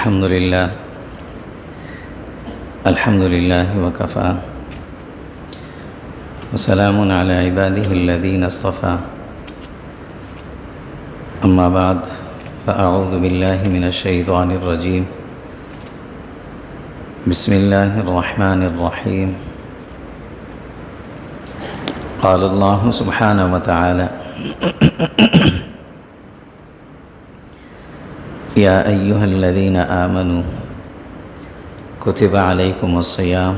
الحمد لله وكفى وسلام على عباده الذين اصطفى أما بعد فأعوذ بالله من الشيطان الرجيم بسم الله الرحمن الرحيم قال الله سبحانه وتعالى يا أيها الذين آمنوا كتب عليكم الصيام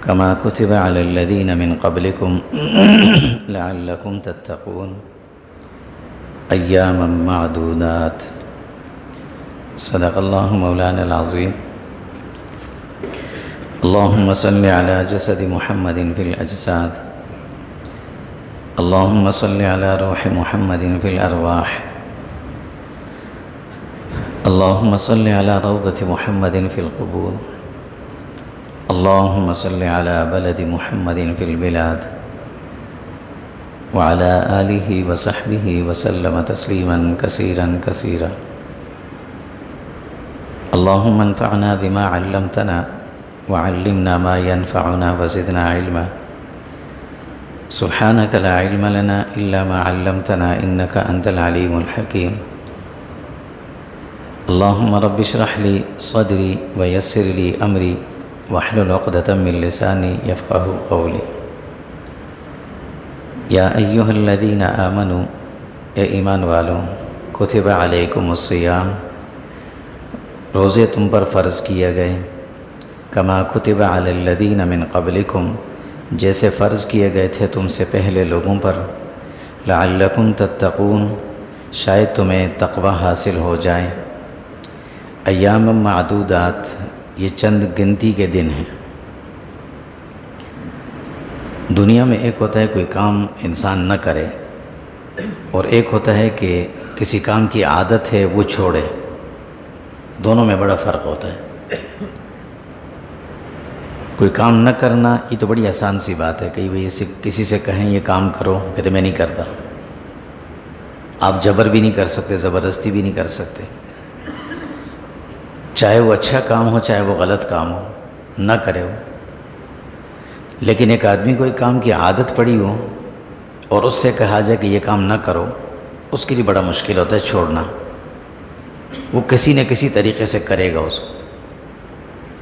كما كتب على الذين من قبلكم لعلكم تتقون أياما معدودات صدق الله مولانا العظيم اللهم صل على جسد محمد في الأجساد اللهم صل على روح محمد في الأرواح اللهم صل على روضة محمد في القبور اللهم صل على بلد محمد في البلاد وعلى آله وصحبه وسلم تسليما كثيرا كثيرا اللهم انفعنا بما علمتنا وعلمنا ما ينفعنا وزدنا علما سبحانك لا علم لنا إلا ما علمتنا إنك أنت العليم الحكيم اللهم رب اشرح لي صدري ويسر لي أمري واحلل عقدة من لساني يفقه قولي یا ایہا الذین آمنوا اے ایمان والوں کتب علیکم الصیام روزے تم پر فرض کیے گئے کما کتب علی الذین من قبلکم جیسے فرض کیے گئے تھے تم سے پہلے لوگوں پر لعلکم تتقون شاید تمہیں تقوی حاصل ہو جائے ایام معدودات یہ چند گنتی کے دن ہیں دنیا میں ایک ہوتا ہے کوئی کام انسان نہ کرے اور ایک ہوتا ہے کہ کسی کام کی عادت ہے وہ چھوڑے دونوں میں بڑا فرق ہوتا ہے کوئی کام نہ کرنا یہ تو بڑی آسان سی بات ہے کہ بھئی کسی سے کہیں یہ کام کرو کہتے میں نہیں کرتا آپ جبر بھی نہیں کر سکتے زبردستی بھی نہیں کر سکتے چاہے وہ اچھا کام ہو چاہے وہ غلط کام ہو نہ کرے وہ لیکن ایک آدمی کو ایک کام کی عادت پڑی ہو اور اس سے کہا جائے کہ یہ کام نہ کرو اس کے لیے بڑا مشکل ہوتا ہے چھوڑنا وہ کسی نہ کسی طریقے سے کرے گا اس کو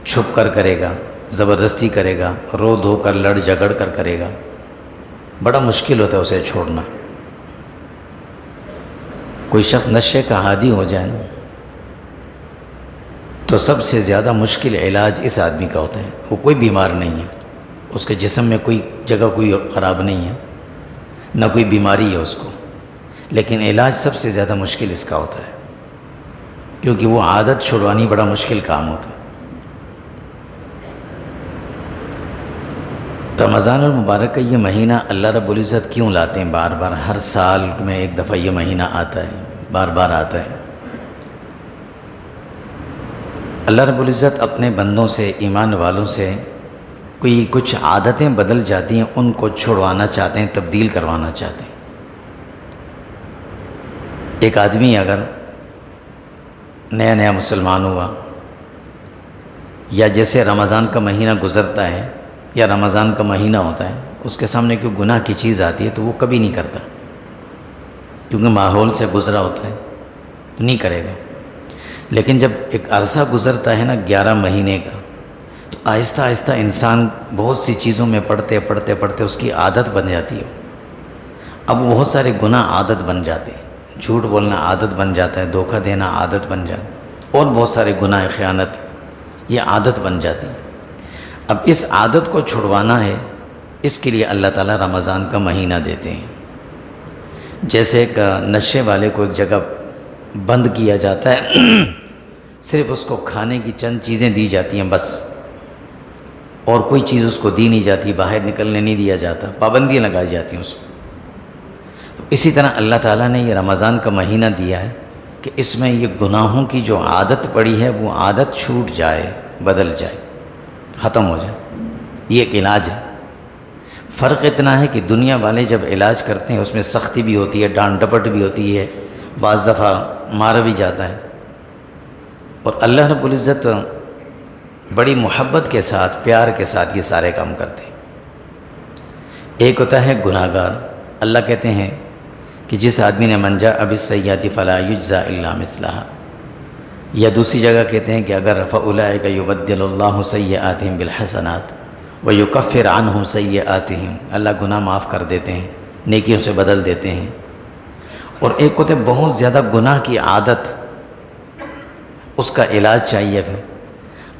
چھپ کر کرے گا زبردستی کرے گا رو دھو کر لڑ جھگڑ کر کرے گا بڑا مشکل ہوتا ہے اسے چھوڑنا کوئی شخص نشے کا عادی ہو جائے تو سب سے زیادہ مشکل علاج اس آدمی کا ہوتا ہے وہ کوئی بیمار نہیں ہے اس کے جسم میں کوئی جگہ کوئی خراب نہیں ہے نہ کوئی بیماری ہے اس کو لیکن علاج سب سے زیادہ مشکل اس کا ہوتا ہے کیونکہ وہ عادت چھڑوانی بڑا مشکل کام ہوتا ہے رمضان المبارک کا یہ مہینہ اللہ رب العزت کیوں لاتے ہیں بار بار ہر سال میں ایک دفعہ یہ مہینہ آتا ہے بار بار آتا ہے اللہ رب العزت اپنے بندوں سے ایمان والوں سے کوئی کچھ عادتیں بدل جاتی ہیں ان کو چھڑوانا چاہتے ہیں تبدیل کروانا چاہتے ہیں ایک آدمی اگر نیا نیا مسلمان ہوا یا جیسے رمضان کا مہینہ گزرتا ہے یا رمضان کا مہینہ ہوتا ہے اس کے سامنے کوئی گناہ کی چیز آتی ہے تو وہ کبھی نہیں کرتا کیونکہ ماحول سے گزرا ہوتا ہے تو نہیں کرے گا لیکن جب ایک عرصہ گزرتا ہے نا 11 مہینے کا تو آہستہ آہستہ انسان بہت سی چیزوں میں پڑھتے پڑھتے پڑھتے اس کی عادت بن جاتی ہے اب بہت سارے گناہ عادت بن جاتے ہیں جھوٹ بولنا عادت بن جاتا ہے دھوکہ دینا عادت بن جاتا ہے اور بہت سارے گناہ خیانت یہ عادت بن جاتی ہے اب اس عادت کو چھڑوانا ہے اس کے لیے اللہ تعالیٰ رمضان کا مہینہ دیتے ہیں جیسے ایک نشے والے کو ایک جگہ بند کیا جاتا ہے صرف اس کو کھانے کی چند چیزیں دی جاتی ہیں بس اور کوئی چیز اس کو دی نہیں جاتی باہر نکلنے نہیں دیا جاتا پابندیاں لگائی جاتی ہیں اس کو تو اسی طرح اللہ تعالیٰ نے یہ رمضان کا مہینہ دیا ہے کہ اس میں یہ گناہوں کی جو عادت پڑی ہے وہ عادت چھوٹ جائے بدل جائے ختم ہو جائے یہ ایک علاج ہے فرق اتنا ہے کہ دنیا والے جب علاج کرتے ہیں اس میں سختی بھی ہوتی ہے ڈانٹ ڈپٹ بھی ہوتی ہے بعض دفعہ مارا بھی جاتا ہے اور اللہ رب العزت بڑی محبت کے ساتھ، پیار کے ساتھ یہ سارے کام کرتے ہیں۔ ایک ہوتا ہے گناہ گار، اللہ کہتے ہیں کہ جس آدمی نے من جاء بالسیئۃ فلا یجزی الا مثلھا، یا دوسری جگہ کہتے ہیں کہ اگر فاولئک یبدل اللہ سیئاتہم بالحسنات ویکفر عنہم سیئاتہم، اللہ گناہ معاف کر دیتے ہیں، نیکیوں سے بدل دیتے ہیں۔ اور ایک ہوتے بہت زیادہ گناہ کی عادت، اس کا علاج چاہیے، پھر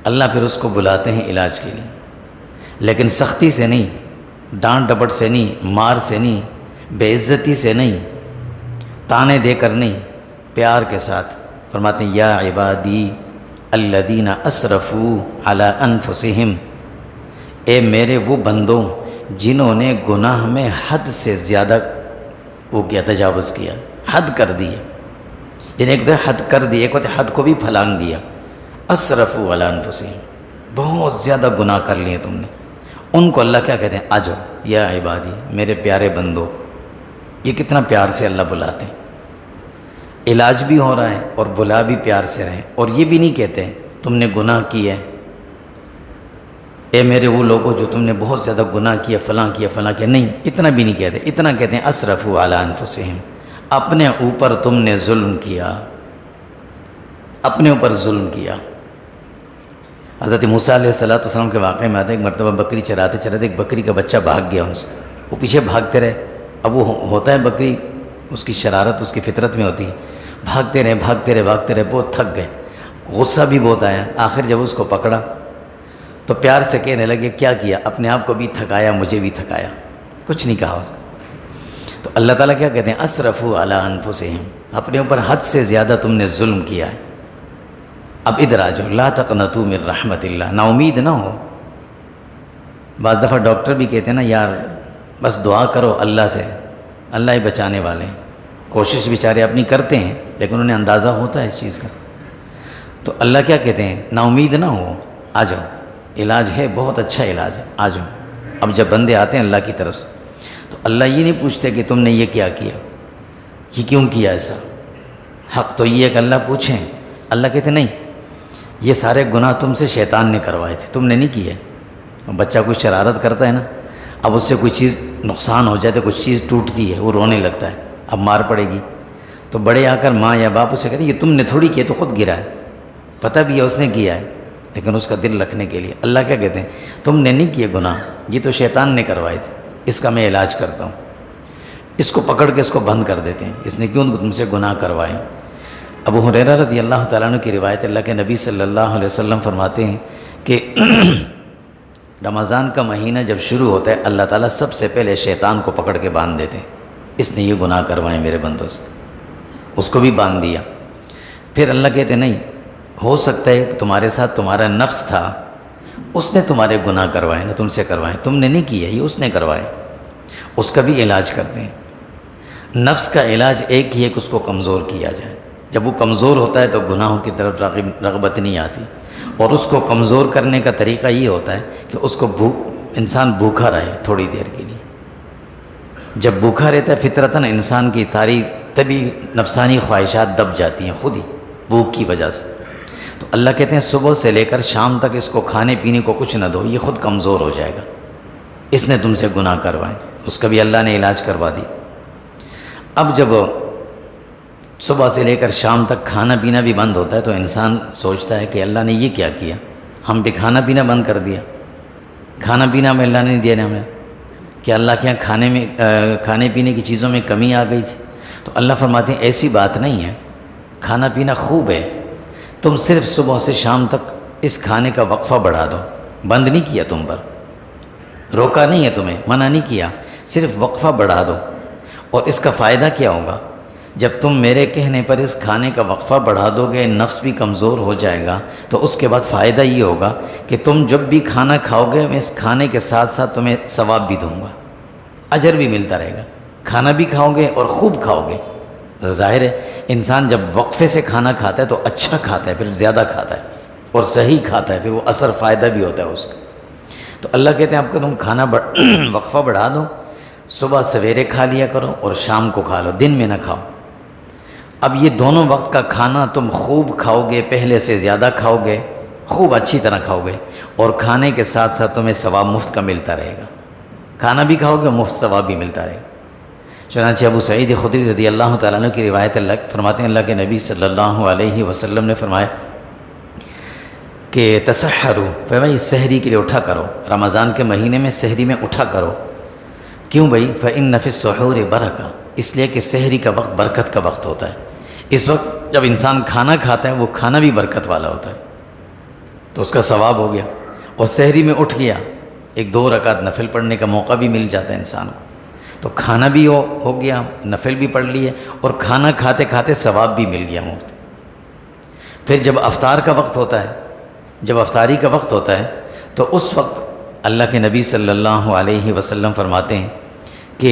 اللہ پھر اس کو بلاتے ہیں علاج کے لیے، لیکن سختی سے نہیں، ڈانٹ ڈپٹ سے نہیں، مار سے نہیں، بے عزتی سے نہیں، تانے دے کر نہیں، پیار کے ساتھ فرماتے ہیں یا عبادی الذین اسرفوا علی انفسہم، اے میرے وہ بندوں جنہوں نے گناہ میں حد سے زیادہ وہ کیا، تجاوز کیا، حد کر دی، یعنی ایک تو حد کر دی، ایک ہوتا حد کو بھی پھلانگ دیا، اسرفوا علی انفسہم، بہت زیادہ گناہ کر لیے تم نے، ان کو اللہ کیا کہتے ہیں، آ جاؤ یا عبادی، میرے پیارے بندو۔ یہ کتنا پیار سے اللہ بلاتے ہیں، علاج بھی ہو رہا ہے اور بلا بھی پیار سے رہیں، اور یہ بھی نہیں کہتے تم نے گناہ کی ہے، اے میرے وہ لوگوں جو تم نے بہت زیادہ گناہ کیا، فلاں کیا فلاں کیا، نہیں، اتنا بھی نہیں کہتے، اتنا کہتے ہیں اسرفوا علی انفسہم، اپنے اوپر تم نے ظلم کیا، اپنے اوپر ظلم کیا۔ حضرت موسیٰ علیہ السلام کے واقعے میں آتا ہے، ایک مرتبہ بکری چراتے چراتے ایک بکری کا بچہ بھاگ گیا ان سے، وہ پیچھے بھاگتے رہے، اب وہ ہوتا ہے بکری، اس کی شرارت اس کی فطرت میں ہوتی ہے، بھاگتے رہے، بہت تھک گئے، غصہ بھی بہت آیا، آخر جب اس کو پکڑا تو پیار سے کہنے لگے کیا کیا، اپنے آپ کو بھی تھکایا، مجھے بھی تھکایا، کچھ نہیں کہا اس کو۔ تو اللہ تعالیٰ کیا کہتے ہیں، اسرفوا علی انفسہم، اپنے اوپر حد سے زیادہ تم نے ظلم کیا ہے، اب ادھر آ جاؤ، لا تقنطوا من رحمت اللہ، نا امید نہ ہو۔ بعض دفعہ ڈاکٹر بھی کہتے ہیں نا یار بس دعا کرو اللہ سے، اللہ ہی بچانے والے ہیں، کوشش بیچارے اپنی کرتے ہیں لیکن انہیں اندازہ ہوتا ہے اس چیز کا، تو اللہ کیا کہتے ہیں، نا امید نہ ہو، آ جاؤ، علاج ہے، بہت اچھا علاج ہے، آ جاؤ۔ اب جب بندے آتے ہیں اللہ کی طرف سے تو اللہ یہ نہیں پوچھتے کہ تم نے یہ کیا یہ کیوں کیا ایسا، حق تو یہ ہے کہ اللہ پوچھیں، اللہ کہتے نہیں، یہ سارے گناہ تم سے شیطان نے کروائے تھے، تم نے نہیں کیے۔ بچہ کوئی شرارت کرتا ہے نا، اب اس سے کوئی چیز نقصان ہو جائے تو کچھ چیز ٹوٹتی ہے، وہ رونے لگتا ہے، اب مار پڑے گی، تو بڑے آ کر ماں یا باپ اسے کہتے ہیں یہ تم نے تھوڑی کیا، تو خود گرا ہے، پتہ بھی ہے اس نے کیا ہے، لیکن اس کا دل رکھنے کے لیے اللہ کیا کہتے ہیں، تم نے نہیں کیے گناہ، یہ تو شیطان نے کروائے تھے، اس کا میں علاج کرتا ہوں، اس کو پکڑ کے اس کو بند کر دیتے ہیں، اس نے کیوں تم سے گناہ کروائے۔ ابو ہریرہ رضی اللہ تعالیٰ عنہ کی روایت، اللہ کے نبی صلی اللہ علیہ وسلم فرماتے ہیں کہ رمضان کا مہینہ جب شروع ہوتا ہے اللہ تعالیٰ سب سے پہلے شیطان کو پکڑ کے باندھ دیتے ہیں، اس نے یہ گناہ کروائے میرے بندوں سے، اس کو بھی باندھ دیا۔ پھر اللہ کہتے نہیں، ہو سکتا ہے کہ تمہارے ساتھ تمہارا نفس تھا، اس نے تمہارے گناہ کروائے نا، تم سے کروائے، تم نے نہیں کیا، یہ اس نے کروائے، اس کا بھی علاج کرتے ہیں۔ نفس کا علاج ایک ہی ہے کہ اس کو کمزور کیا جائے، جب وہ کمزور ہوتا ہے تو گناہوں کی طرف رغبت نہیں آتی، اور اس کو کمزور کرنے کا طریقہ یہ ہوتا ہے کہ اس کو انسان بھوکا رہے تھوڑی دیر کے لیے، جب بھوکا رہتا ہے فطرتاً انسان کی تبھی نفسانی خواہشات دب جاتی ہیں خود ہی بھوک کی وجہ سے، تو اللہ کہتے ہیں صبح سے لے کر شام تک اس کو کھانے پینے کو کچھ نہ دو، یہ خود کمزور ہو جائے گا، اس نے تم سے گناہ کروائے، اس کا بھی اللہ نے علاج کروا دی۔ اب جب صبح سے لے کر شام تک کھانا پینا بھی بند ہوتا ہے تو انسان سوچتا ہے کہ اللہ نے یہ کیا کیا، ہم بھی کھانا پینا بند کر دیا، کھانا پینا میں اللہ نے نہیں دیا ہمیں، کہ اللہ کے یہاں کھانے پینے کی چیزوں میں کمی آ گئی تھی، تو اللہ فرماتے ہیں ایسی بات نہیں ہے، کھانا پینا خوب ہے، تم صرف صبح سے شام تک اس کھانے کا وقفہ بڑھا دو، بند نہیں کیا تم پر، روکا نہیں ہے تمہیں، منع نہیں کیا، صرف وقفہ بڑھا دو، اور اس کا فائدہ کیا ہوگا، جب تم میرے کہنے پر اس کھانے کا وقفہ بڑھا دو گے، نفس بھی کمزور ہو جائے گا، تو اس کے بعد فائدہ یہ ہوگا کہ تم جب بھی کھانا کھاؤ گے میں اس کھانے کے ساتھ ساتھ تمہیں ثواب بھی دوں گا، اجر بھی ملتا رہے گا، کھانا بھی کھاؤ گے اور خوب کھاؤ گے۔ ظاہر ہے انسان جب وقفے سے کھانا کھاتا ہے تو اچھا کھاتا ہے، پھر زیادہ کھاتا ہے اور صحیح کھاتا ہے، پھر وہ اثر فائدہ بھی ہوتا ہے اس کا۔ تو اللہ کہتے ہیں آپ کو تم کھانا وقفہ بڑھا دو، صبح سویرے کھا لیا کرو اور شام کو کھا لو، دن میں نہ کھاؤ۔ اب یہ دونوں وقت کا کھانا تم خوب کھاؤ گے، پہلے سے زیادہ کھاؤ گے، خوب اچھی طرح کھاؤ گے، اور کھانے کے ساتھ ساتھ تمہیں ثواب مفت کا ملتا رہے گا، کھانا بھی کھاؤ گے مفت ثواب بھی ملتا رہے گا۔ چنانچہ ابو سعید خدری رضی اللہ تعالیٰ عنہ کی روایت فرماتے ہیں اللہ کے نبی صلی اللہ علیہ وسلم نے فرمایا کہ تسحروا، بھائی سحری کے لیے اٹھا کرو، رمضان کے مہینے میں سحری میں اٹھا کرو۔ کیوں بھائی؟ فإن فی السحور برکہ، اس لیے کہ سحری کا وقت برکت کا وقت ہوتا ہے۔ اس وقت جب انسان کھانا کھاتا ہے وہ کھانا بھی برکت والا ہوتا ہے، تو اس کا ثواب ہو گیا، اور سحری میں اٹھ گیا، ایک 2 رکعت نفل پڑھنے کا موقع بھی مل جاتا ہے انسان کو، تو کھانا بھی ہو گیا، نفل بھی پڑھ لیے، اور کھانا کھاتے کھاتے ثواب بھی مل گیا مفت۔ پھر جب افطار کا وقت ہوتا ہے، جب افطاری کا وقت ہوتا ہے، تو اس وقت اللہ کے نبی صلی اللہ علیہ وسلم فرماتے ہیں کہ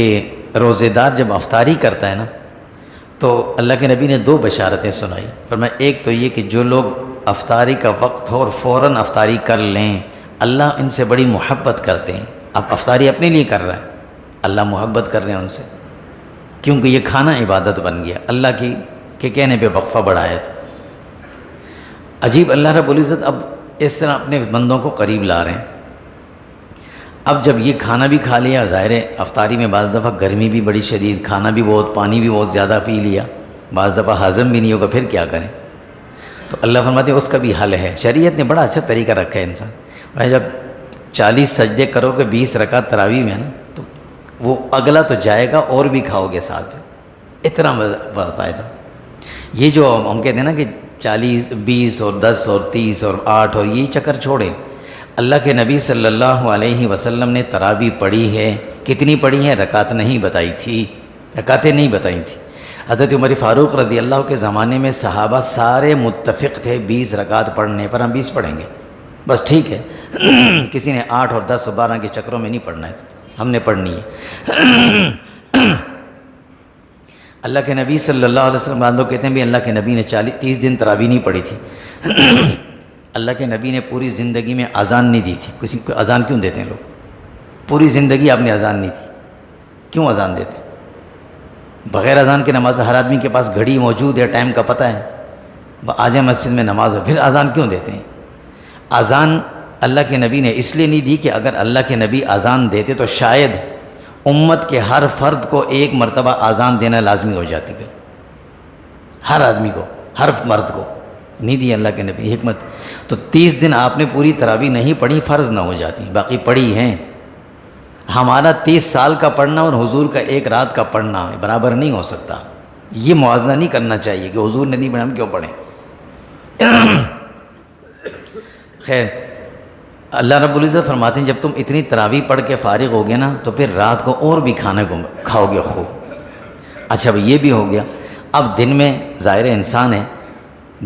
روزے دار جب افطاری کرتا ہے نا، تو اللہ کے نبی نے 2 بشارتیں سنائی۔ فرمایا ایک تو یہ کہ جو لوگ افطاری کا وقت ہو اور فوراً افطاری کر لیں، اللہ ان سے بڑی محبت کرتے ہیں۔ اب افطاری اپنے لیے کر رہا ہے، اللہ محبت کر رہے ہیں ان سے، کیونکہ یہ کھانا عبادت بن گیا، اللہ کے کہنے پہ وقفہ بڑھایا تھا۔ عجیب، اللہ رب العزت اب اس طرح اپنے بندوں کو قریب لا رہے ہیں۔ اب جب یہ کھانا بھی کھا لیا، ظاہر ہے افطاری میں بعض دفعہ گرمی بھی بڑی شدید، کھانا بھی بہت، پانی بھی بہت زیادہ پی لیا، بعض دفعہ ہضم بھی نہیں ہوگا، پھر کیا کریں؟ تو اللہ فرماتے ہیں اس کا بھی حل ہے۔ شریعت نے بڑا اچھا طریقہ رکھا ہے انسان، بھائی جب 40 سجدے کرو گے 20 رکعت تراویح میں نا، تو وہ اگلا تو جائے گا اور بھی کھاؤ گے ساتھ میں، اتنا فائدہ۔ یہ جو ہم کہتے ہیں نا کہ 40 20 اور 10 اور 30 اور 8 اور یہ چکر چھوڑیں، اللہ کے نبی صلی اللہ علیہ وسلم نے تراویح پڑھی ہے، کتنی پڑھی ہیں؟ رکعت نہیں بتائی تھی، رکعتیں نہیں بتائی تھیں۔ حضرت عمر فاروق رضی اللہ کے زمانے میں صحابہ سارے متفق تھے 20 رکعت پڑھنے پر، ہم 20 پڑھیں گے بس ٹھیک ہے، کسی نے 8 اور 10 اور 12 کے چکروں میں نہیں پڑھنا ہے، ہم نے پڑھنی ہے۔ اللہ کے نبی صلی اللہ علیہ وسلم، بعض لوگ کہتے ہیں بھی اللہ کے نبی نے 30 دن تراویح نہیں پڑھی تھی۔ اللہ کے نبی نے پوری زندگی میں اذان نہیں دی تھی۔ کسی کو اذان کیوں دیتے ہیں لوگ؟ پوری زندگی آپ نے اذان نہیں دی، کیوں اذان دیتے؟ بغیر اذان کے نماز میں ہر آدمی کے پاس گھڑی موجود ہے، ٹائم کا پتہ ہے، آ جائے مسجد میں نماز ہو، پھر اذان کیوں دیتے ہیں؟ اذان اللہ کے نبی نے اس لیے نہیں دی کہ اگر اللہ کے نبی اذان دیتے تو شاید امت کے ہر فرد کو 1 مرتبہ اذان دینا لازمی ہو جاتی، پھر ہر آدمی کو، ہر مرد کو نہیں دی اللہ کے نبی، حکمت۔ تو 30 دن آپ نے پوری تراویح نہیں پڑھی، فرض نہ ہو جاتی، باقی پڑھی ہیں۔ ہمارا 30 سال کا پڑھنا اور حضور کا 1 رات کا پڑھنا برابر نہیں ہو سکتا، یہ موازنہ نہیں کرنا چاہیے کہ حضور نے نہیں پڑھا ہم کیوں پڑھیں۔ خیر، اللہ رب العزت فرماتے ہیں جب تم اتنی تراویح پڑھ کے فارغ ہو گے نا، تو پھر رات کو اور بھی کھانا کھاؤ گے خوب۔ اچھا یہ بھی ہو گیا، اب دن میں ظاہر انسان ہے،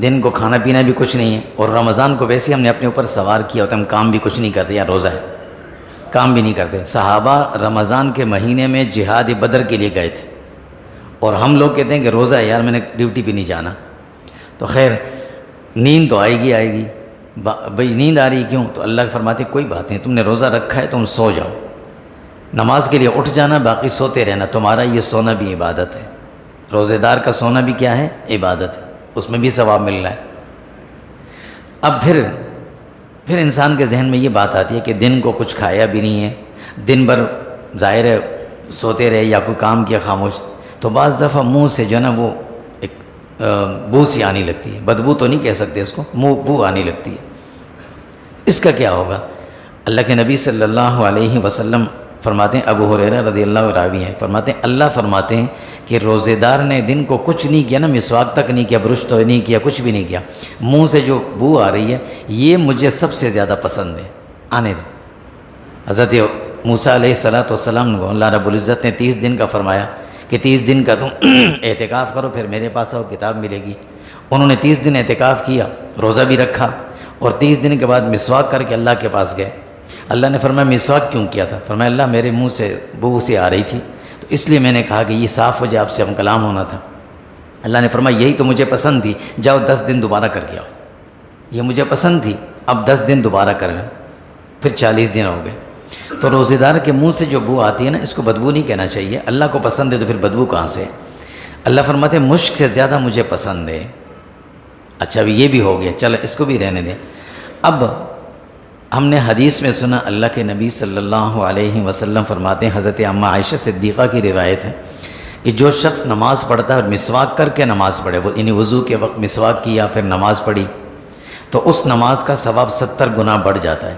دن کو کھانا پینا بھی کچھ نہیں ہے، اور رمضان کو ویسے ہم نے اپنے اوپر سوار کیا ہوتا ہے، ہم کام بھی کچھ نہیں کرتے، یا روزہ ہے کام بھی نہیں کرتے۔ صحابہ رمضان کے مہینے میں جہاد بدر کے لیے گئے تھے، اور ہم لوگ کہتے ہیں کہ روزہ ہے یار میں نے ڈیوٹی پہ نہیں جانا۔ تو خیر نیند تو آئے گی، بھئی نیند آ رہی کیوں؟ تو اللہ فرماتے کوئی بات نہیں، تم نے روزہ رکھا ہے تم سو جاؤ، نماز کے لیے اٹھ جانا، باقی سوتے رہنا، تمہارا یہ سونا بھی عبادت ہے۔ روزے دار کا سونا بھی کیا ہے؟ عبادت ہے، اس میں بھی ثواب مل رہا ہے۔ اب پھر انسان کے ذہن میں یہ بات آتی ہے کہ دن کو کچھ کھایا بھی نہیں ہے، دن بھر ظاہر ہے سوتے رہے یا کوئی کام کیا خاموش، تو بعض دفعہ منہ سے جو ہے نا وہ ایک بو سی آنے لگتی ہے، بدبو تو نہیں کہہ سکتے اس کو، بو آنے لگتی ہے۔ اس کا کیا ہوگا؟ اللہ کے نبی صلی اللہ علیہ وسلم فرماتے ہیں، ابو ہریرہ رضی اللہ راوی ہیں، فرماتے ہیں اللہ فرماتے ہیں کہ روزے دار نے دن کو کچھ نہیں کیا نا، مسواک تک نہیں کیا، برش تو نہیں کیا، کچھ بھی نہیں کیا، منہ سے جو بو آ رہی ہے یہ مجھے سب سے زیادہ پسند ہے، آنے دو۔ حضرت موسیٰ علیہ السلام کو اللہ رب العزت نے 30 دن کا فرمایا کہ 30 دن کا تم اعتکاف کرو، پھر میرے پاس آؤ کتاب ملے گی۔ انہوں نے 30 دن اعتکاف کیا، روزہ بھی رکھا، اور 30 دن کے بعد مسواک کر کے اللہ کے پاس گئے۔ اللہ نے فرمایا مسواک کیوں کیا تھا؟ فرمایا اللہ میرے منہ سے بو سی آ رہی تھی، تو اس لیے میں نے کہا کہ یہ صاف ہو جائے، آپ سے ہم کلام ہونا تھا۔ اللہ نے فرمایا یہی تو مجھے پسند تھی، جاؤ 10 دن دوبارہ کر کے آؤ، یہ مجھے پسند تھی، اب 10 دن دوبارہ کر لیں، پھر 40 دن ہو گئے۔ تو روزے دار کے منہ سے جو بو آتی ہے نا، اس کو بدبو نہیں کہنا چاہیے، اللہ کو پسند ہے تو پھر بدبو کہاں سے؟ اللہ فرماتے ہیں مشک سے زیادہ مجھے پسند ہے۔ اچھا اب یہ بھی ہو گیا، چلو اس کو بھی رہنے دیں۔ اب ہم نے حدیث میں سنا اللہ کے نبی صلی اللہ علیہ وسلم فرماتے ہیں، حضرت اماں عائشہ صدیقہ کی روایت ہے کہ جو شخص نماز پڑھتا ہے اور مسواک کر کے نماز پڑھے، یعنی وضو کے وقت مسواک کیا پھر نماز پڑھی، تو اس نماز کا ثواب 70 گنا بڑھ جاتا ہے۔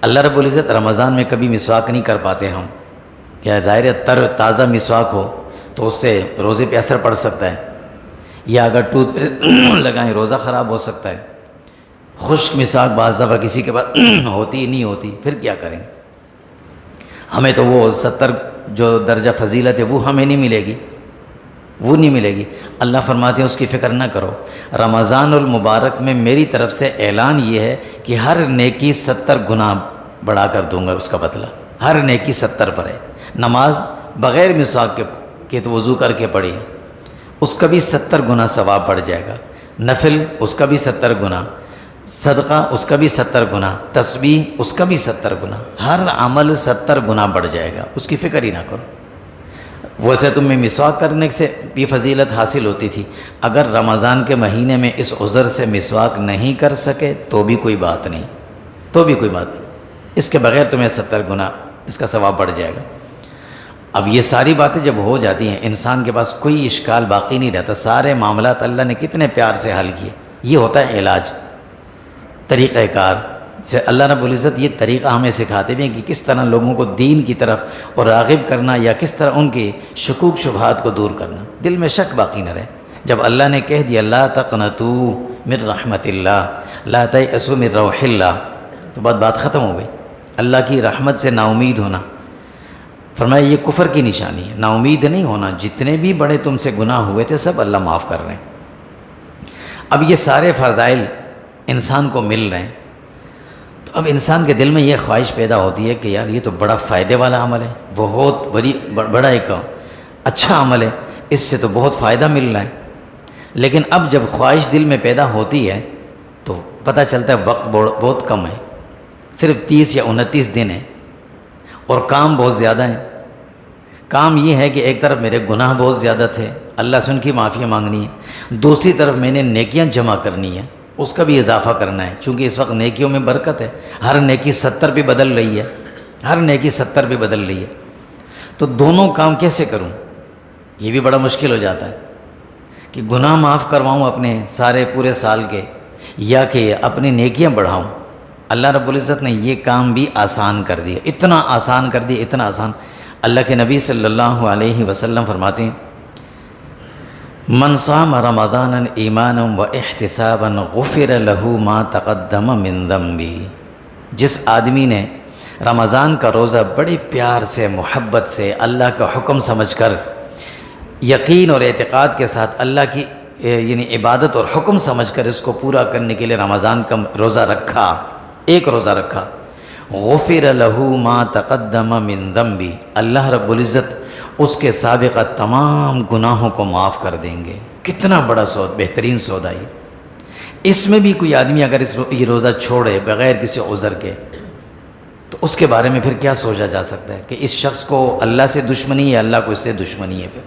اللہ رب العزت رمضان میں کبھی مسواک نہیں کر پاتے ہم، یا ظاہر ہے تازہ مسواک ہو تو اس سے روزے پہ اثر پڑ سکتا ہے، یا اگر ٹوتھ پہ لگائیں روزہ خراب ہو سکتا ہے۔ خشک مسواک بعض دفعہ کسی کے پاس ہوتی ہی نہیں ہوتی، پھر کیا کریں؟ ہمیں تو وہ 70 جو درجہ فضیلت ہے وہ ہمیں نہیں ملے گی، وہ نہیں ملے گی۔ اللہ فرماتے ہیں اس کی فکر نہ کرو، رمضان المبارک میں میری طرف سے اعلان یہ ہے کہ ہر نیکی 70 گنا بڑھا کر دوں گا، اس کا بدلہ ہر نیکی 70 پر ہے۔ نماز بغیر مسواک کے تو وضو کر کے پڑھی، اس کا بھی 70 گنا ثواب بڑھ جائے گا، نفل اس کا بھی 70 گنا، صدقہ اس کا بھی 70 گنا، تسبیح اس کا بھی 70 گنا، ہر عمل 70 گنا بڑھ جائے گا، اس کی فکر ہی نہ کرو۔ ویسے تمہیں مسواک کرنے سے بھی فضیلت حاصل ہوتی تھی، اگر رمضان کے مہینے میں اس عذر سے مسواک نہیں کر سکے تو بھی کوئی بات نہیں، تو بھی کوئی بات نہیں، اس کے بغیر تمہیں 70 گنا اس کا ثواب بڑھ جائے گا۔ اب یہ ساری باتیں جب ہو جاتی ہیں انسان کے پاس کوئی اشکال باقی نہیں رہتا، سارے معاملات اللہ نے کتنے پیار سے حل کیے۔ یہ ہوتا ہے علاج، طریقہ کار سے اللہ رب العزت یہ طریقہ ہمیں سکھاتے بھی ہیں کہ کس طرح لوگوں کو دین کی طرف اور راغب کرنا، یا کس طرح ان کی شکوک شبہات کو دور کرنا، دل میں شک باقی نہ رہے۔ جب اللہ نے کہہ دیا لا تقنطوا من رحمت اللہ لا تیأسوا من روح اللہ، تو بات ختم ہو گئی۔ اللہ کی رحمت سے نا امید ہونا، فرمایا یہ کفر کی نشانی ہے، نا امید نہیں ہونا۔ جتنے بھی بڑے تم سے گناہ ہوئے تھے سب اللہ معاف کر رہے ہیں۔ اب یہ سارے فضائل انسان کو مل رہے ہیں، تو اب انسان کے دل میں یہ خواہش پیدا ہوتی ہے کہ یار یہ تو بڑا فائدے والا عمل ہے، بہت بڑا ایک اچھا عمل ہے، اس سے تو بہت فائدہ مل رہا ہے۔ لیکن اب جب خواہش دل میں پیدا ہوتی ہے تو پتہ چلتا ہے وقت بہت کم ہے، صرف 30 یا 29 دن ہے، اور کام بہت زیادہ ہیں۔ کام یہ ہے کہ ایک طرف میرے گناہ بہت زیادہ تھے، اللہ سے ان کی معافی مانگنی ہے، دوسری طرف میں نے نیکیاں جمع کرنی ہے، اس کا بھی اضافہ کرنا ہے، چونکہ اس وقت نیکیوں میں برکت ہے، ہر نیکی 70 پہ بدل رہی ہے، ہر نیکی 70 پہ بدل رہی ہے۔ تو دونوں کام کیسے کروں؟ یہ بھی بڑا مشکل ہو جاتا ہے کہ گناہ معاف کرواؤں اپنے سارے پورے سال کے، یا کہ اپنی نیکیاں بڑھاؤں۔ اللہ رب العزت نے یہ کام بھی آسان کر دیا، اتنا آسان کر دیا، اتنا آسان۔ اللہ کے نبی صلی اللہ علیہ وسلم فرماتے ہیں من صام رمضان ایمانا و احتسابا غفر له ما تقدم من ذنبه، جس آدمی نے رمضان کا روزہ بڑے پیار سے، محبت سے، اللہ کا حکم سمجھ کر، یقین اور اعتقاد کے ساتھ اللہ کی یعنی عبادت اور حکم سمجھ کر اس کو پورا کرنے کے لیے رمضان کا روزہ رکھا، ایک روزہ رکھا، غفر له ما تقدم من ذنبه، اللہ رب العزت اس کے سابقہ تمام گناہوں کو معاف کر دیں گے۔ کتنا بڑا بہترین سودا ہے۔ اس میں بھی کوئی آدمی اگر یہ روزہ چھوڑے بغیر کسی عذر کے، تو اس کے بارے میں پھر کیا سوچا جا سکتا ہے کہ اس شخص کو اللہ سے دشمنی ہے، اللہ کو اس سے دشمنی ہے۔ پھر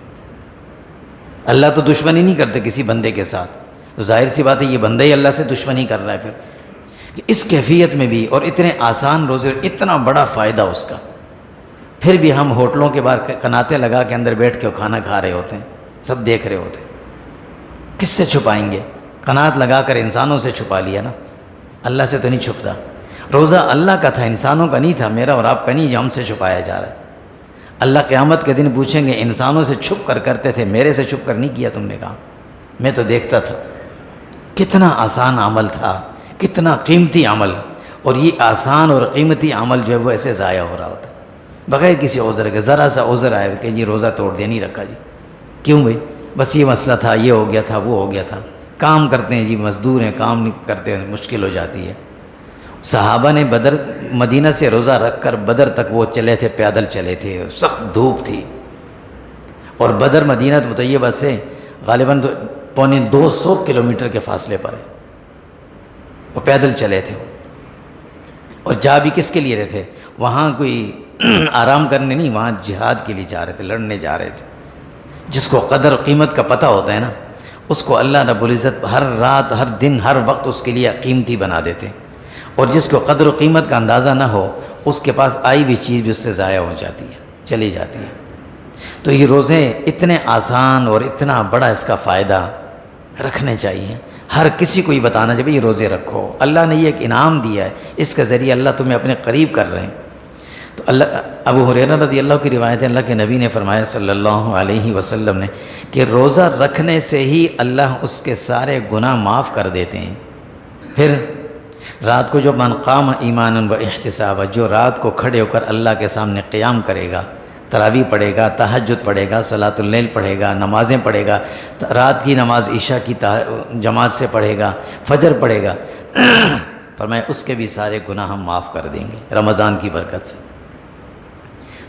اللہ تو دشمنی نہیں کرتے کسی بندے کے ساتھ، تو ظاہر سی بات ہے یہ بندہ ہی اللہ سے دشمنی کر رہا ہے۔ پھر کہ اس کیفیت میں بھی اور اتنے آسان روزے اور اتنا بڑا فائدہ اس کا، پھر بھی ہم ہوٹلوں کے باہر کناتے لگا کے اندر بیٹھ کے کھانا کھا رہے ہوتے ہیں، سب دیکھ رہے ہوتے ہیں۔ کس سے چھپائیں گے؟ قنات لگا کر انسانوں سے چھپا لیا نا، اللہ سے تو نہیں چھپتا۔ روزہ اللہ کا تھا، انسانوں کا نہیں تھا، میرا اور آپ کا نہیں جو ہم سے چھپایا جا رہا ہے۔ اللہ قیامت کے دن پوچھیں گے انسانوں سے چھپ کر کرتے تھے، میرے سے چھپ کر نہیں کیا تم نے، کہا میں تو دیکھتا تھا۔ کتنا آسان عمل تھا، کتنا قیمتی عمل، اور یہ آسان اور قیمتی عمل جو ہے وہ ایسے ضائع ہو رہا ہوتا ہے بغیر کسی عذر کے۔ ذرا سا عذر آئے کہ یہ روزہ توڑ دیا، نہیں رکھا جی، کیوں بھائی؟ بس یہ مسئلہ تھا، یہ ہو گیا تھا، وہ ہو گیا تھا۔ کام کرتے ہیں جی، مزدور ہیں، کام نہیں کرتے ہیں، مشکل ہو جاتی ہے۔ صحابہ نے بدر مدینہ سے روزہ رکھ کر بدر تک وہ چلے تھے، پیدل چلے تھے، سخت دھوپ تھی، اور بدر مدینہ طیبہ سے غالباً 250 کلومیٹر کے فاصلے پر ہے، وہ پیدل چلے تھے، اور جا بھی کس کے لیے رہے تھے؟ وہاں کوئی آرام کرنے نہیں، وہاں جہاد کے لیے جا رہے تھے، لڑنے جا رہے تھے۔ جس کو قدر و قیمت کا پتہ ہوتا ہے نا، اس کو اللہ رب العزت ہر رات، ہر دن، ہر وقت اس کے لیے قیمتی بنا دیتے ہیں، اور جس کو قدر و قیمت کا اندازہ نہ ہو، اس کے پاس آئی ہوئی چیز بھی اس سے ضائع ہو جاتی ہے، چلی جاتی ہے۔ تو یہ روزے اتنے آسان اور اتنا بڑا اس کا فائدہ رکھنے چاہیے، ہر کسی کو یہ بتانا چاہیے یہ روزے رکھو، اللہ نے یہ ایک انعام دیا ہے، اس کے ذریعے اللہ تمہیں اپنے قریب کر رہے ہیں۔ تو ابو ہریرہ رضی اللہ کی روایت ہے، اللہ کے نبی نے فرمایا صلی اللہ علیہ وسلم نے کہ روزہ رکھنے سے ہی اللہ اس کے سارے گناہ معاف کر دیتے ہیں۔ پھر رات کو جو من قام ایمانا و احتسابا، جو رات کو کھڑے ہو کر اللہ کے سامنے قیام کرے گا، تراویح پڑھے گا، تہجد پڑھے گا، صلاۃ اللیل پڑھے گا، نمازیں پڑھے گا، رات کی نماز عشاء کی جماعت سے پڑھے گا، فجر پڑھے گا، فرمایا اس کے بھی سارے گناہ ہم معاف کر دیں گے رمضان کی برکت سے۔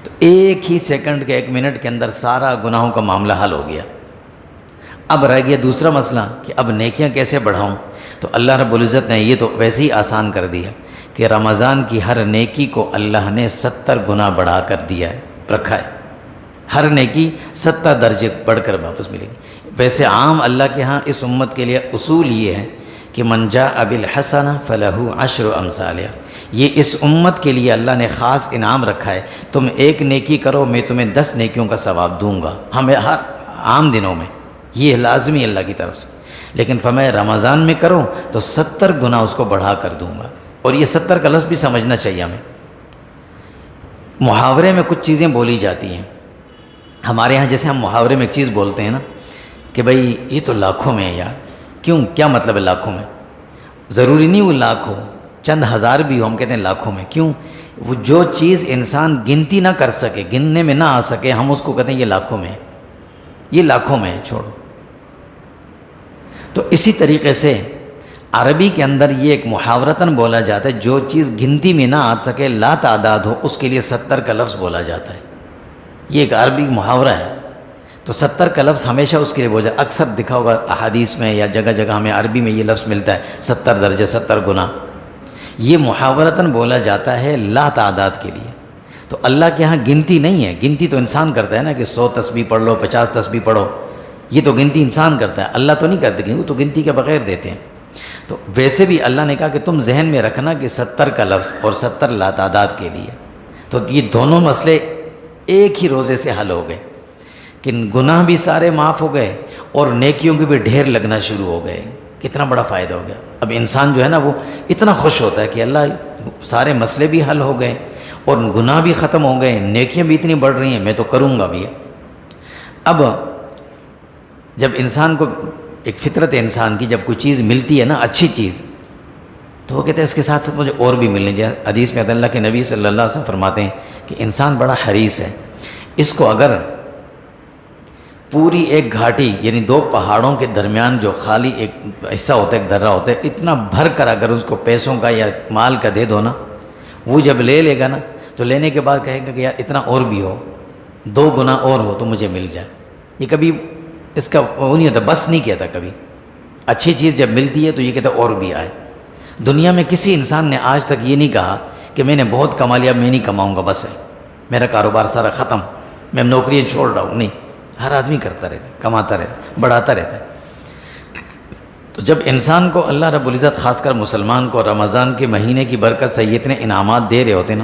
تو ایک ہی سیکنڈ کے، ایک منٹ کے اندر سارا گناہوں کا معاملہ حل ہو گیا۔ اب رہ گیا دوسرا مسئلہ کہ اب نیکیاں کیسے بڑھاؤں؟ تو اللہ رب العزت نے یہ تو ویسے ہی آسان کر دیا کہ رمضان کی ہر نیکی کو اللہ نے 70 گنا بڑھا کر دیا ہے، رکھا ہے، ہر نیکی 70 درجے بڑھ کر واپس ملے گی۔ ویسے عام اللہ کے ہاں اس امت کے لیے اصول یہ ہے کہ من جاء بالحسنہ فلہ عشر امثالہا، یہ اس امت کے لیے اللہ نے خاص انعام رکھا ہے، تم ایک نیکی کرو میں تمہیں 10 نیکیوں کا ثواب دوں گا، ہمیں ہر عام دنوں میں یہ لازمی اللہ کی طرف سے، لیکن فرمایا رمضان میں کرو تو 70 گنا اس کو بڑھا کر دوں گا۔ اور یہ 70 کا لفظ بھی سمجھنا چاہیے ہمیں۔ محاورے میں کچھ چیزیں بولی جاتی ہیں ہمارے ہاں، جیسے ہم محاورے میں ایک چیز بولتے ہیں نا کہ بھائی یہ تو لاکھوں میں ہے یار، کیوں، کیا مطلب ہے لاکھوں میں؟ ضروری نہیں وہ لاکھ ہو، چند ہزار بھی ہو، ہم کہتے ہیں لاکھوں میں، کیوں؟ وہ جو چیز انسان گنتی نہ کر سکے، گننے میں نہ آ سکے، ہم اس کو کہتے ہیں یہ لاکھوں میں ہے، یہ لاکھوں میں ہے، چھوڑو۔ تو اسی طریقے سے عربی کے اندر یہ ایک محاورتاً بولا جاتا ہے، جو چیز گنتی میں نہ آ سکے، لا تعداد ہو، اس کے لیے 70 کا لفظ بولا جاتا ہے، یہ ایک عربی محاورہ ہے۔ تو 70 کا لفظ ہمیشہ اس کے لیے بولا، اکثر دکھا ہوگا احادیث میں یا جگہ جگہ ہمیں عربی میں یہ لفظ ملتا ہے، 70 درجے، 70 گنا، یہ محاورتاً بولا جاتا ہے لا تعداد کے لیے۔ تو اللہ کے ہاں گنتی نہیں ہے، گنتی تو انسان کرتا ہے نا کہ 100 تسبیح پڑھ لو، 50 تسبیح پڑھو، یہ تو گنتی انسان کرتا ہے، اللہ تو نہیں کرتے، وہ تو گنتی کے بغیر دیتے ہیں۔ تو ویسے بھی اللہ نے کہا کہ تم ذہن میں رکھنا کہ 70 کا لفظ اور 70 لا تعداد کے لیے، تو یہ دونوں مسئلے ایک ہی روزے سے حل ہو گئے کہ گناہ بھی سارے معاف ہو گئے اور نیکیوں کے بھی ڈھیر لگنا شروع ہو گئے۔ کتنا بڑا فائدہ ہو گیا۔ اب انسان جو ہے نا وہ اتنا خوش ہوتا ہے کہ اللہ سارے مسئلے بھی حل ہو گئے اور گناہ بھی ختم ہو گئے، نیکیاں بھی اتنی بڑھ رہی ہیں، میں تو کروں گا بھی۔ اب جب انسان کو ایک فطرت انسان کی جب کوئی چیز ملتی ہے نا، اچھی چیز، تو وہ کہتے ہیں اس کے ساتھ ساتھ مجھے اور بھی ملنے چاہیے۔ حدیث میں اللہ کے نبی صلی اللہ علیہ وسلم فرماتے ہیں کہ انسان بڑا حریص ہے، اس کو اگر پوری ایک گھاٹی یعنی 2 پہاڑوں کے درمیان جو خالی ایک حصہ ہوتا ہے، ایک درہ ہوتا ہے، اتنا بھر کر اگر اس کو پیسوں کا یا مال کا دے دو نا، وہ جب لے لے گا نا تو لینے کے بعد کہے گا کہ یار اتنا اور بھی ہو، 2 گنا اور ہو تو مجھے مل جائے۔ یہ کبھی اس کا وہ نہیں ہوتا، بس نہیں کہتا کبھی۔ اچھی چیز جب ملتی ہے تو یہ کہتا اور بھی آئے۔ دنیا میں کسی انسان نے آج تک یہ نہیں کہا کہ میں نے بہت کما لیا، میں نہیں کماؤں گا، بس ہے میرا کاروبار سارا ختم، میں نوکریاں چھوڑ رہا ہوں، نہیں۔ ہر آدمی کرتا رہتا ہے، کماتا رہتا ہے، بڑھاتا رہتا ہے۔ تو جب انسان کو اللہ رب العزت خاص کر مسلمان کو رمضان کے مہینے کی برکت سے یہ اتنے انعامات دے رہے ہوتے نا،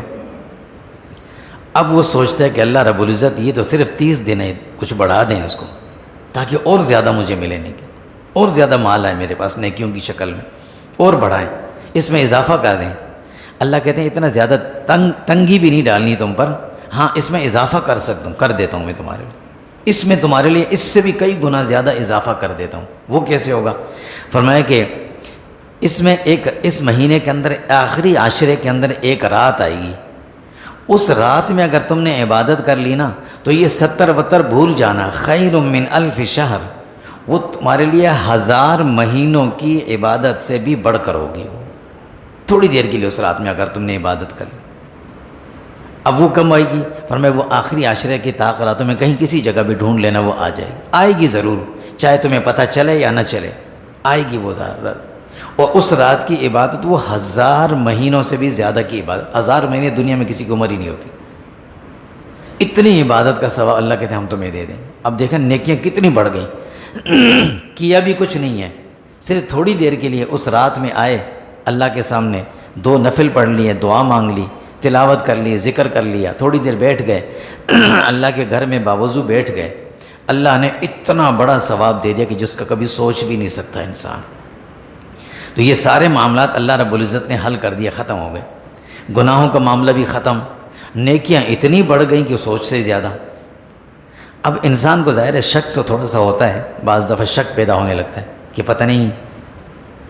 اب وہ سوچتا ہے کہ اللہ رب العزت یہ تو صرف 30 دن ہے، کچھ بڑھا دیں اس کو تاکہ اور زیادہ مجھے ملے نیکی، اور زیادہ مال آئے میرے پاس نیکیوں کی شکل میں، اور بڑھائیں، اس میں اضافہ کر دیں۔ اللہ کہتے ہیں اتنا زیادہ تنگی بھی نہیں ڈالنی تم پر، ہاں اس میں اضافہ کر سکتا ہوں، کر دیتا ہوں میں تمہارے لیے، اس میں تمہارے لیے اس سے بھی کئی گنا زیادہ اضافہ کر دیتا ہوں۔ وہ کیسے ہوگا؟ فرمایا کہ اس میں اس مہینے کے اندر آخری عاشرے کے اندر ایک رات آئے گی، اس رات میں اگر تم نے عبادت کر لی نا تو یہ 70 بھول جانا، خیر من 1000 شہر، وہ تمہارے لیے 1000 مہینوں کی عبادت سے بھی بڑھ کر ہوگی۔ تھوڑی دیر کے لیے اس رات میں اگر تم نے عبادت کر لی، اب وہ کم آئے گی؟ فرمایا وہ آخری عاشرے کی طاق راتوں میں کہیں کسی جگہ بھی ڈھونڈ لینا، وہ آئے گی ضرور، چاہے تمہیں پتہ چلے یا نہ چلے، آئے گی وہ رات۔ اور اس رات کی عبادت وہ 1000 مہینوں سے بھی زیادہ کی عبادت، 1000 مہینے دنیا میں کسی کی عمر ہی نہیں ہوتی، اتنی عبادت کا ثواب اللہ کہتے ہیں ہم تمہیں دے دیں گے۔ اب دیکھیں نیکیاں کتنی بڑھ گئیں، کیا بھی کچھ نہیں ہے، صرف تھوڑی دیر کے لیے اس رات میں آئے اللہ کے سامنے، 2 نفل پڑھ لیے، دعا مانگ لی، تلاوت کر لی، ذکر کر لیا، تھوڑی دیر بیٹھ گئے اللہ کے گھر میں باوضو بیٹھ گئے، اللہ نے اتنا بڑا ثواب دے دیا کہ جس کا کبھی سوچ بھی نہیں سکتا انسان۔ تو یہ سارے معاملات اللہ رب العزت نے حل کر دیا، ختم ہو گئے، گناہوں کا معاملہ بھی ختم، نیکیاں اتنی بڑھ گئیں کہ سوچ سے زیادہ۔ اب انسان کو ظاہر ہے شک سے تھوڑا سا ہوتا ہے، بعض دفعہ شک پیدا ہونے لگتا ہے کہ پتہ نہیں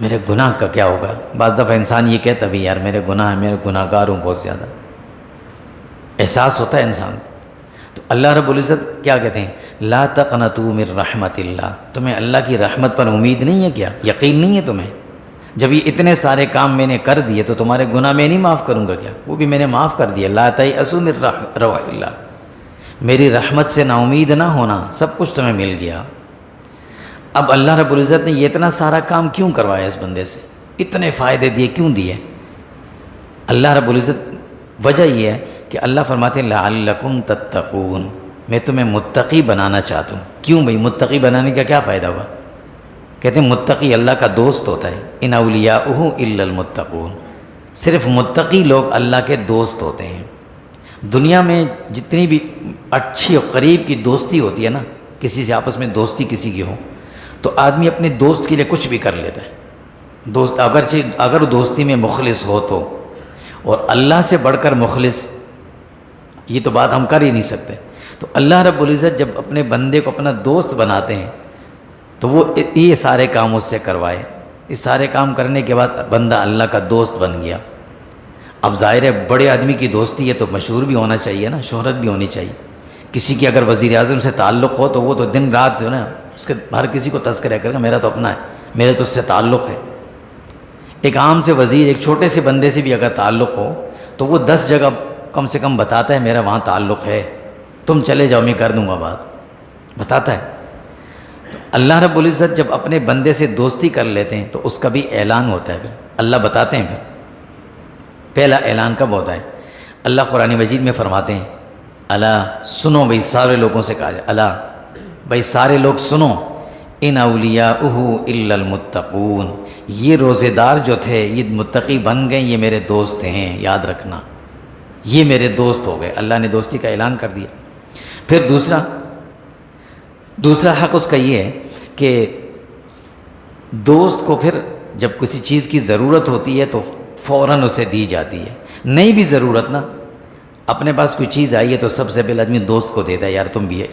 میرے گناہ کا کیا ہوگا۔ بعض دفعہ انسان یہ کہتا بھی یار میرے گناہ ہیں، میرے گناہ گار ہوں بہت زیادہ، احساس ہوتا ہے انسان کو۔ تو اللہ رب العزت کیا کہتے ہیں، لا تقنطوا من رحمت اللہ، تمہیں اللہ کی رحمت پر امید نہیں ہے کیا، یقین نہیں ہے تمہیں؟ جب یہ اتنے سارے کام میں نے کر دیے تو تمہارے گناہ میں نہیں معاف کروں گا کیا؟ وہ بھی میں نے معاف کر دیا۔ لا تیأسوا من روح اللہ، میری رحمت سے نا امید نہ ہونا، سب کچھ تمہیں مل گیا۔ اب اللہ رب العزت نے یہ اتنا سارا کام کیوں کروایا اس بندے سے، اتنے فائدے دیے کیوں دیے؟ اللہ رب العزت وجہ یہ ہے کہ اللہ فرماتے ہیں لعلکم تتقون، میں تمہیں متقی بنانا چاہتا ہوں۔ کیوں بھئی، متقی بنانے کا کیا فائدہ ہوا؟ کہتے ہیں متقی اللہ کا دوست ہوتا ہے، ان اولیاؤہ الا المتقون، صرف متقی لوگ اللہ کے دوست ہوتے ہیں۔ دنیا میں جتنی بھی اچھی اور قریب کی دوستی ہوتی ہے نا، کسی سے آپس میں دوستی کسی کی ہو تو آدمی اپنے دوست کے لیے کچھ بھی کر لیتا ہے۔ دوست اگر دوستی میں مخلص ہو تو، اور اللہ سے بڑھ کر مخلص، یہ تو بات ہم کر ہی نہیں سکتے۔ تو اللہ رب العزت جب اپنے بندے کو اپنا دوست بناتے ہیں تو وہ یہ سارے کام اس سے کروائے، اس سارے کام کرنے کے بعد بندہ اللہ کا دوست بن گیا۔ اب ظاہر ہے بڑے آدمی کی دوستی ہے تو مشہور بھی ہونا چاہیے نا، شہرت بھی ہونی چاہیے۔ کسی کی اگر وزیر اعظم سے تعلق ہو تو وہ تو دن رات جو ہے نا اس کے ہر کسی کو تذکرہ کرے گا، میرا تو اپنا ہے، میرے تو اس سے تعلق ہے۔ ایک عام سے وزیر ایک چھوٹے سے بندے سے بھی اگر تعلق ہو تو وہ 10 جگہ کم سے کم بتاتا ہے میرا وہاں تعلق ہے، تم چلے جاؤ میں کر دوں گا بات، بتاتا ہے۔ تو اللہ رب العزت جب اپنے بندے سے دوستی کر لیتے ہیں تو اس کا بھی اعلان ہوتا ہے، پھر اللہ بتاتے ہیں۔ پھر پہلا اعلان کب ہوتا ہے؟ اللہ قرآن مجید میں فرماتے ہیں الا سنو بھئی، سارے لوگوں سے کہا جائے الا بھئی سارے لوگ سنو، ان اولیاؤہ الا المتقون، یہ روزے دار جو تھے یہ متقی بن گئے، یہ میرے دوست ہیں، یاد رکھنا یہ میرے دوست ہو گئے۔ اللہ نے دوستی کا اعلان کر دیا۔ پھر دوسرا حق اس کا یہ ہے کہ دوست کو پھر جب کسی چیز کی ضرورت ہوتی ہے تو فوراً اسے دی جاتی ہے، نہیں بھی ضرورت نا، اپنے پاس کوئی چیز آئی ہے تو سب سے پہلے آدمی دوست کو دیتا ہے، یار تم بھی ہے۔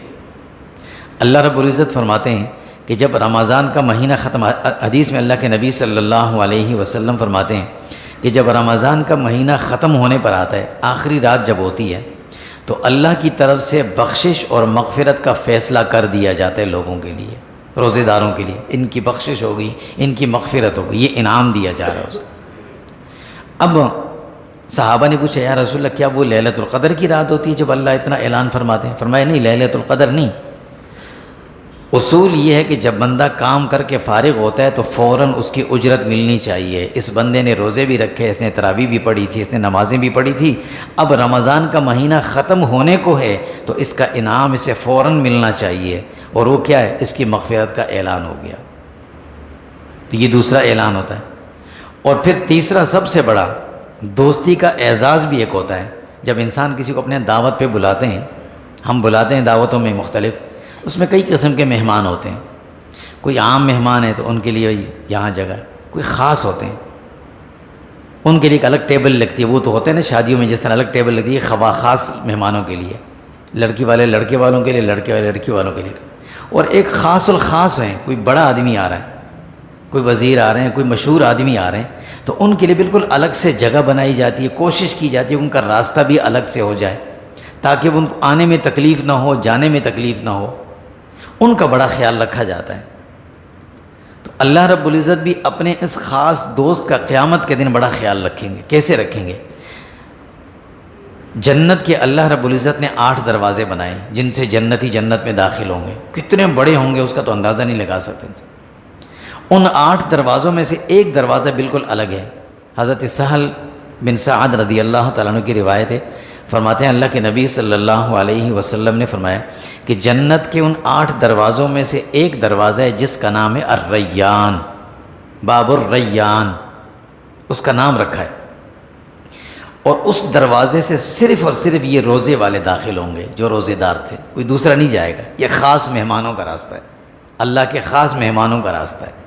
اللہ رب العزت فرماتے ہیں کہ جب رمضان کا مہینہ ختم، حدیث میں اللہ کے نبی صلی اللہ علیہ وسلم فرماتے ہیں کہ جب رمضان کا مہینہ ختم ہونے پر آتا ہے، آخری رات جب ہوتی ہے تو اللہ کی طرف سے بخشش اور مغفرت کا فیصلہ کر دیا جاتا ہے لوگوں کے لیے، روزے داروں کے لیے، ان کی بخشش ہوگی، ان کی مغفرت ہوگی، یہ انعام دیا جا رہا ہے اس کو۔ اب صحابہ نے پوچھا یا رسول اللہ کیا وہ لیلۃ القدر کی رات ہوتی ہے جب اللہ اتنا اعلان فرماتے ہیں؟ فرمایا نہیں، لیلۃ القدر نہیں، اصول یہ ہے کہ جب بندہ کام کر کے فارغ ہوتا ہے تو فوراً اس کی اجرت ملنی چاہیے۔ اس بندے نے روزے بھی رکھے، اس نے تراویح بھی پڑھی تھی، اس نے نمازیں بھی پڑھی تھی، اب رمضان کا مہینہ ختم ہونے کو ہے تو اس کا انعام اسے فوراً ملنا چاہیے، اور وہ کیا ہے؟ اس کی مغفرت کا اعلان ہو گیا۔ تو یہ دوسرا اعلان ہوتا ہے۔ اور پھر تیسرا سب سے بڑا دوستی کا اعزاز بھی ایک ہوتا ہے، جب انسان کسی کو اپنے دعوت پہ بلاتے ہیں، ہم بلاتے ہیں دعوتوں میں مختلف، اس میں کئی قسم کے مہمان ہوتے ہیں، کوئی عام مہمان ہے تو ان کے لیے یہاں جگہ ہے، کوئی خاص ہوتے ہیں ان کے لیے ایک الگ ٹیبل لگتی ہے، وہ تو ہوتے ہیں نا شادیوں میں جس طرح الگ ٹیبل لگتی ہے، خاص مہمانوں کے لیے، لڑکی والے لڑکے والوں کے لیے، لڑکے والے لڑکی والوں کے لیے، اور ایک خاص الخاص ہیں، کوئی بڑا آدمی آ رہا ہے، کوئی وزیر آ رہے ہیں، کوئی مشہور آدمی آ رہے ہیں، تو ان کے لیے بالکل الگ سے جگہ بنائی جاتی ہے، کوشش کی جاتی ہے ان کا راستہ بھی الگ سے ہو جائے تاکہ ان کو آنے میں تکلیف نہ ہو، جانے میں تکلیف نہ ہو، ان کا بڑا خیال رکھا جاتا ہے۔ تو اللہ رب العزت بھی اپنے اس خاص دوست کا قیامت کے دن بڑا خیال رکھیں گے۔ کیسے رکھیں گے؟ جنت کے اللہ رب العزت نے 8 دروازے بنائے جن سے جنتی جنت میں داخل ہوں گے، کتنے بڑے ہوں گے اس کا تو اندازہ نہیں لگا سکتے۔ ان 8 دروازوں میں سے ایک دروازہ بالکل الگ ہے۔ حضرت سہل بن سعد رضی اللہ تعالیٰ عنہ کی روایت ہے، فرماتے ہیں اللہ کے نبی صلی اللہ علیہ وسلم نے فرمایا کہ جنت کے ان 8 دروازوں میں سے ایک دروازہ ہے جس کا نام ہے الریان، باب الریان، اس کا نام رکھا ہے، اور اس دروازے سے صرف اور صرف یہ روزے والے داخل ہوں گے جو روزے دار تھے، کوئی دوسرا نہیں جائے گا۔ یہ خاص مہمانوں کا راستہ ہے، اللہ کے خاص مہمانوں کا راستہ ہے۔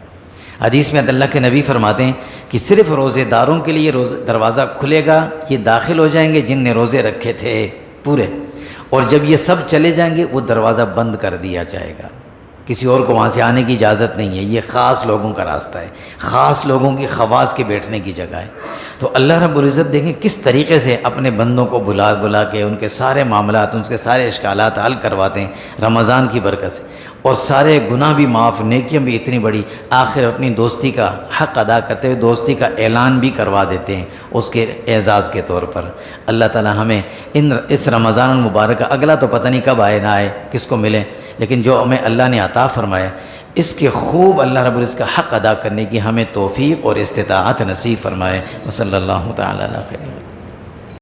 حدیث میں اللہ کے نبی فرماتے ہیں کہ صرف روزے داروں کے لیے دروازہ کھلے گا، یہ داخل ہو جائیں گے جن نے روزے رکھے تھے پورے، اور جب یہ سب چلے جائیں گے وہ دروازہ بند کر دیا جائے گا، کسی اور کو وہاں سے آنے کی اجازت نہیں ہے۔ یہ خاص لوگوں کا راستہ ہے، خاص لوگوں کی خواص کے بیٹھنے کی جگہ ہے۔ تو اللہ رب العزت دیکھیں کس طریقے سے اپنے بندوں کو بلا بلا کے ان کے سارے معاملات، ان کے سارے اشکالات حل کرواتے ہیں رمضان کی برکت سے، اور سارے گناہ بھی معاف، نیکیاں بھی اتنی بڑی، آخر اپنی دوستی کا حق ادا کرتے ہوئے دوستی کا اعلان بھی کروا دیتے ہیں اس کے اعزاز کے طور پر۔ اللہ تعالی ہمیں اس رمضان المبارک کا اگلا تو پتہ نہیں کب آئے نہ آئے، کس کو ملے، لیکن جو ہمیں اللہ نے عطا فرمایا اس کے خوب اللہ رب العزت کا حق ادا کرنے کی ہمیں توفیق اور استطاعت نصیب فرمائے۔ وصلی اللہ تعالی علیہ وسلم۔